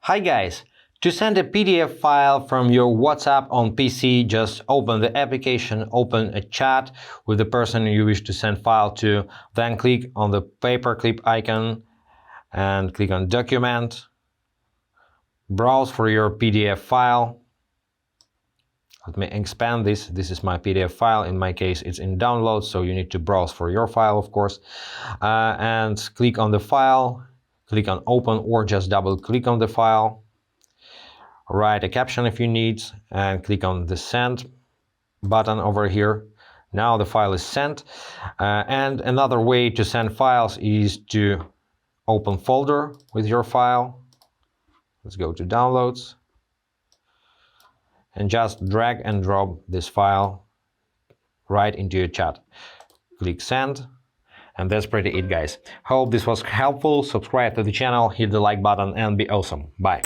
Hi guys! To send a PDF file from your WhatsApp on PC, just open the application, open a chat with the person you wish to send file to, then click on the paperclip icon and click on Document. Browse for your PDF file. Let me expand this. This is my PDF file. In my case, it's in download, so you need to browse for your file, of course. And click on the file, click on Open, or just double click on the file. Write a caption if you need, and click on the Send button over here. Now the file is sent. And another way to send files is to open folder with your file. Let's go to Downloads. And just drag and drop this file right into your chat. Click Send. And that's pretty it, guys. Hope this was helpful. Subscribe to the channel, hit the like button, and be awesome. Bye.